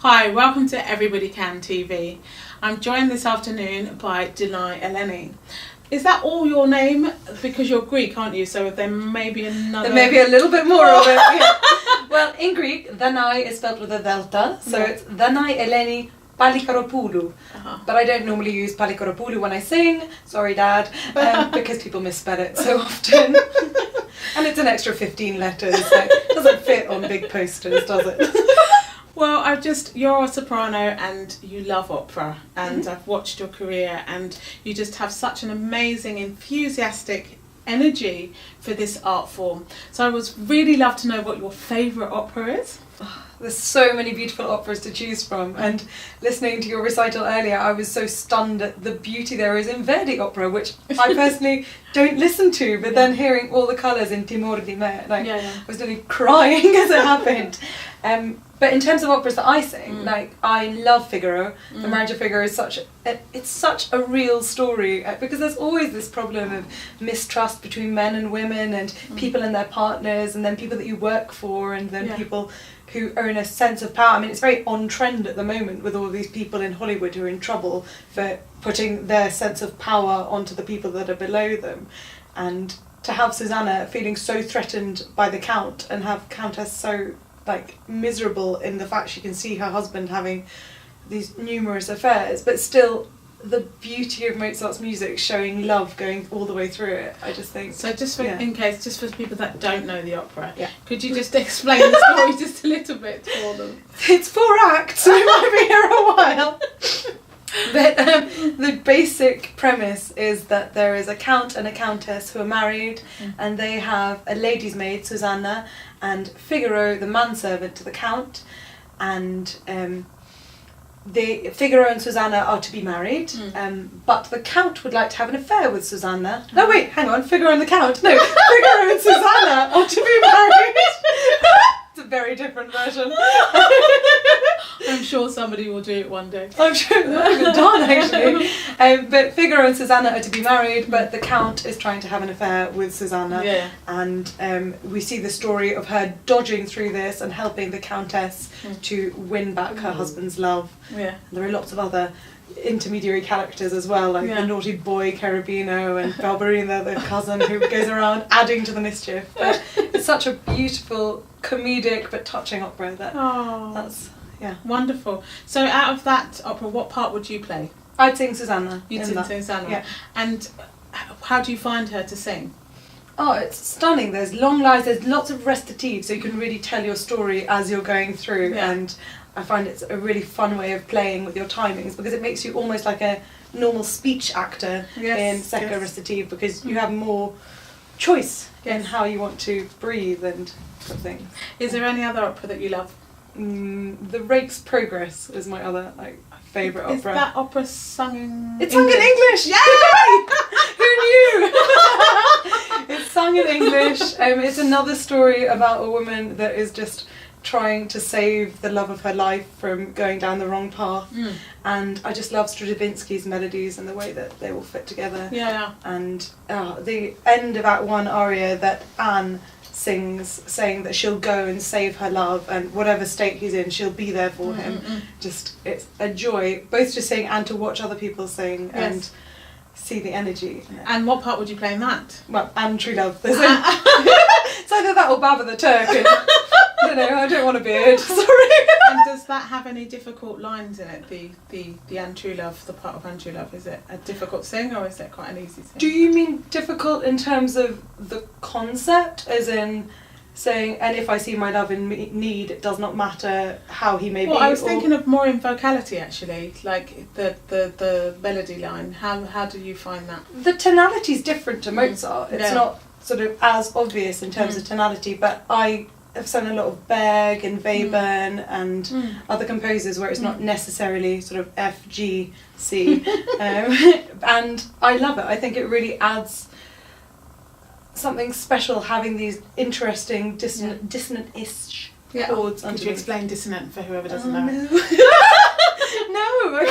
Hi, welcome to Everybody Can TV. I'm joined this afternoon by Danae Eleni. Is that all your name? Because you're Greek, aren't you? So there may be another... There may be a little bit more of it. Yeah. Well, in Greek, Danae is spelled with a delta, so it's Danae Eleni Palikaropoulou. But I don't normally use Palikaropoulou when I sing. Sorry, Dad, because people misspell it so often. And it's an extra 15 letters, so it doesn't fit on big posters, does it? Well, you're a soprano and you love opera, and I've watched your career and you just have such an amazing, enthusiastic energy for this art form. So I would really love to know what your favourite opera is. There's so many beautiful operas to choose from, and listening to your recital earlier, I was so stunned at the beauty there is in Verdi opera, which I personally don't listen to, but then hearing all the colours in Timor di Me, I was nearly crying as it happened. But in terms of operas that I sing, I love Figaro. The Marriage of Figaro is such a real story, because there's always this problem of mistrust between men and women, and people and their partners, and then people that you work for, and then people who own a sense of power. I mean, it's very on trend at the moment with all these people in Hollywood who are in trouble for putting their sense of power onto the people that are below them. And to have Susanna feeling so threatened by the Count, and have Countess so miserable in the fact she can see her husband having these numerous affairs, but still the beauty of Mozart's music showing love going all the way through it, I just think. So just for people that don't know the opera, could you just explain the story just a little bit for them? It's 4 acts, so we might be here a while. But the basic premise is that there is a count and a countess who are married, and they have a lady's maid, Susanna, and Figaro, the manservant to the count, and Figaro and Susanna are to be married, but the count would like to have an affair with Susanna. No, wait, hang on, Figaro and the count. No, Figaro and Susanna are to be married. It's a very different version. I'm sure somebody will do it one day. I'm sure they've been done, actually. But Figaro and Susanna are to be married, but the Count is trying to have an affair with Susanna. Yeah. And we see the story of her dodging through this and helping the Countess to win back her husband's love. Yeah. There are lots of other intermediary characters as well, like the naughty boy Cherubino and Balberina, the cousin who goes around adding to the mischief. But it's such a beautiful, comedic but touching opera that's wonderful. So out of that opera, what part would you play? I'd sing Susanna. You'd sing Susanna. Yeah. And how do you find her to sing? Oh, it's stunning. There's long lines, there's lots of recitative, so you can really tell your story as you're going through, and I find it's a really fun way of playing with your timings, because it makes you almost like a normal speech actor in secco recitative, because you have more choice in how you want to breathe and sort of things. Is there any other opera that you love? The Rake's Progress is my other favourite opera. Is that opera sung in It's sung in English! Yay! Who knew? It's sung in English. It's another story about a woman that is just trying to save the love of her life from going down the wrong path. And I just love Stravinsky's melodies and the way that they all fit together. Yeah. And the end of Act 1 aria that Anne sings, saying that she'll go and save her love, and whatever state he's in, she'll be there for him. Just, it's a joy, both to sing and to watch other people sing and see the energy. And what part would you play in that? Well, and True Love. It's either that or Baba the Turk. And, I don't want a beard. Sorry. And does that have any difficult lines in it? The Anne True Love, the part of Anne True Love, is it a difficult sing, or is it quite an easy sing? Do you mean difficult in terms of the concept, as in saying, and if I see my love in need, it does not matter how he may be? Well, I was thinking of more in vocality, actually, like the melody line. How do you find that? The tonality is different to Mozart. It's not sort of as obvious in terms of tonality, but I have sung a lot of Berg and Webern and other composers where it's not necessarily sort of F, G, C. And I love it. I think it really adds something special, having these interesting dissonant-ish chords. Could you explain dissonant for whoever doesn't know? No, I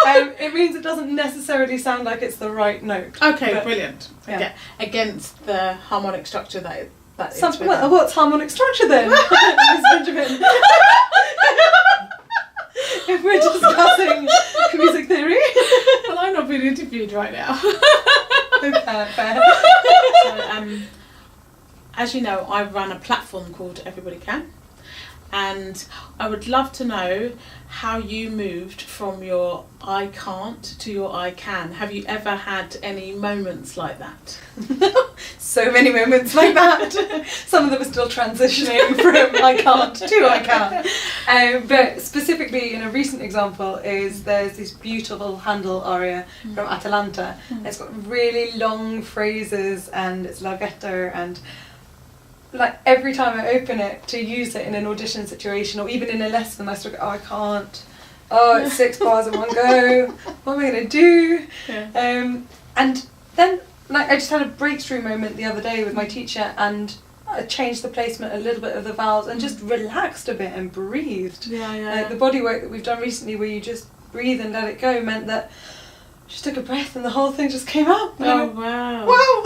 can't. It means it doesn't necessarily sound like it's the right note. Okay, brilliant. Yeah. Against the harmonic structure that what's harmonic structure then, Miss Benjamin? if we're discussing music theory. Well, I'm not being interviewed right now. Fair. So, as you know, I run a platform called Everybody Can, and I would love to know how you moved from your I can't to your I can. Have you ever had any moments like that? So many moments like that. Some of them are still transitioning from I can't to I can. But specifically in a recent example is there's this beautiful Handel aria from Atalanta. It's got really long phrases and it's larghetto, and like every time I open it to use it in an audition situation or even in a lesson, I sort of go, oh, I can't. Oh, it's 6 bars in one go. What am I going to do? Yeah. And then like I just had a breakthrough moment the other day with my teacher, and I changed the placement a little bit of the vowels and just relaxed a bit and breathed. Yeah. The body work that we've done recently where you just breathe and let it go meant that I just took a breath and the whole thing just came out. Oh, wow. Wow!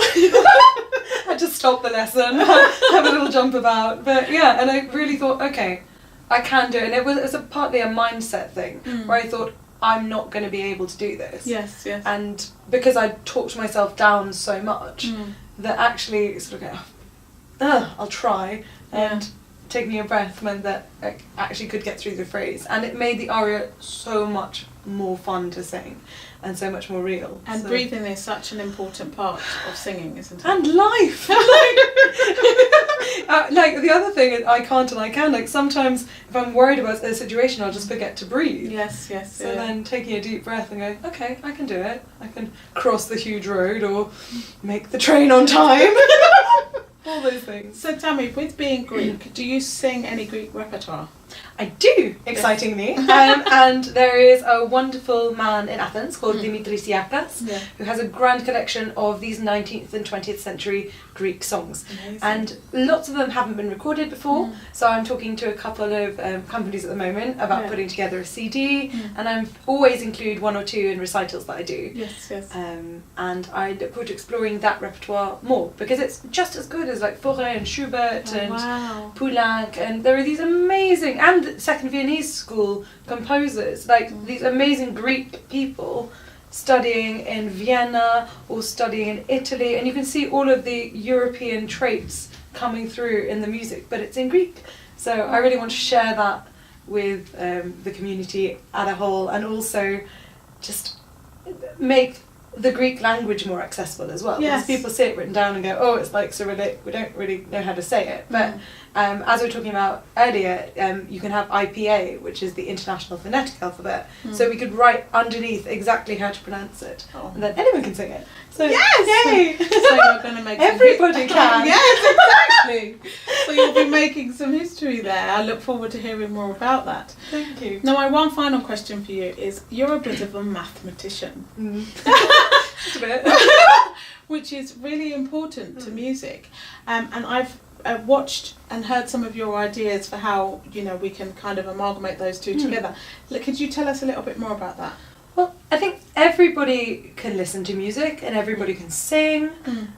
I just stopped the lesson, have a little jump about. But yeah, and I really thought, okay, I can do it. And it was partly a mindset thing where I thought, I'm not going to be able to do this. Yes. And because I talked myself down so much that actually sort of go, I'll try. And taking a breath meant that I actually could get through the phrase. And it made the aria so much more fun to sing and so much more real. And breathing is such an important part of singing, isn't it? And life! Like the other thing, I can't and I can. Like sometimes if I'm worried about a situation, I'll just forget to breathe. Yes. So then taking a deep breath and going, okay, I can do it. I can cross the huge road or make the train on time. All those things. So tell me, with being Greek, do you sing any Greek repertoire? I do, excitingly. And there is a wonderful man in Athens called Dimitris Iakas, who has a grand collection of these 19th and 20th century Greek songs. Amazing. And lots of them haven't been recorded before, so I'm talking to a couple of companies at the moment about putting together a CD, and I always include 1 or 2 in recitals that I do. Yes. And I look forward to exploring that repertoire more, because it's just as good as like Fauré and Schubert and Poulenc, and there are these amazing, and Second Viennese School composers, like these amazing Greek people studying in Vienna or studying in Italy, and you can see all of the European traits coming through in the music, but it's in Greek. So I really want to share that with the community as a whole, and also just make the Greek language more accessible as well. Yes. Because people see it written down and go, oh, it's like Cyrillic, we don't really know how to say it. But as we were talking about earlier, you can have IPA, which is the International Phonetic Alphabet. So we could write underneath exactly how to pronounce it. And then anyone can sing it. So Yes! yay! So you're going to make Everybody can. Yes, exactly. So you'll be making some history there. I look forward to hearing more about that. Thank you. Now, my one final question for you is, you're a bit of a mathematician. Just a bit. Which is really important to music. And I've watched and heard some of your ideas for how, we can kind of amalgamate those two together. Could you tell us a little bit more about that? Well, I think everybody can listen to music and everybody can sing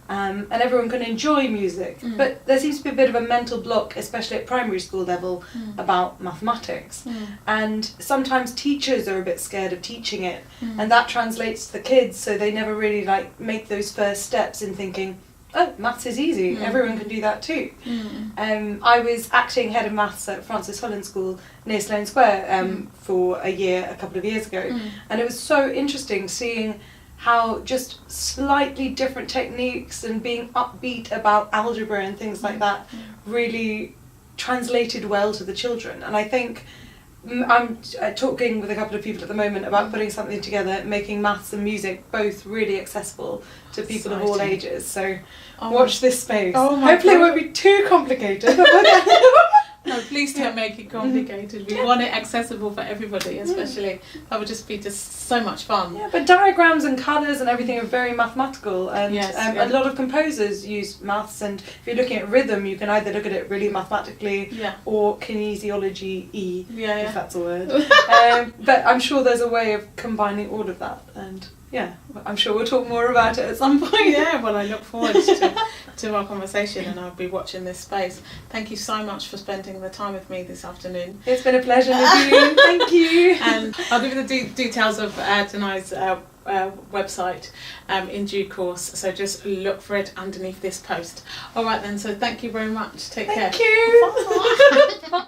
and everyone can enjoy music. But there seems to be a bit of a mental block, especially at primary school level, about mathematics. And sometimes teachers are a bit scared of teaching it, and that translates to the kids, so they never really make those first steps in thinking, oh, maths is easy, everyone can do that too. I was acting head of maths at Francis Holland School near Sloane Square for a couple of years ago, and it was so interesting seeing how just slightly different techniques and being upbeat about algebra and things like that really translated well to the children. And I think I'm talking with a couple of people at the moment about putting something together, making maths and music both really accessible to people of all ages. So watch this space. Hopefully it won't be too complicated. No, please don't make it complicated. We want it accessible for everybody, especially. That would just be so much fun. Yeah, but diagrams and colours and everything are very mathematical, and a lot of composers use maths, and if you're looking at rhythm, you can either look at it really mathematically or kinesiology-y, if that's a word. But I'm sure there's a way of combining all of that, and yeah, I'm sure we'll talk more about it at some point. Yeah, well, I look forward to our conversation, and I'll be watching this space. Thank you so much for spending the time with me this afternoon. It's been a pleasure, Nadine. Thank you. And I'll give you the details of Danae's website in due course, so just look for it underneath this post. All right then, so thank you very much. Take care. Thank you. Bye. Bye.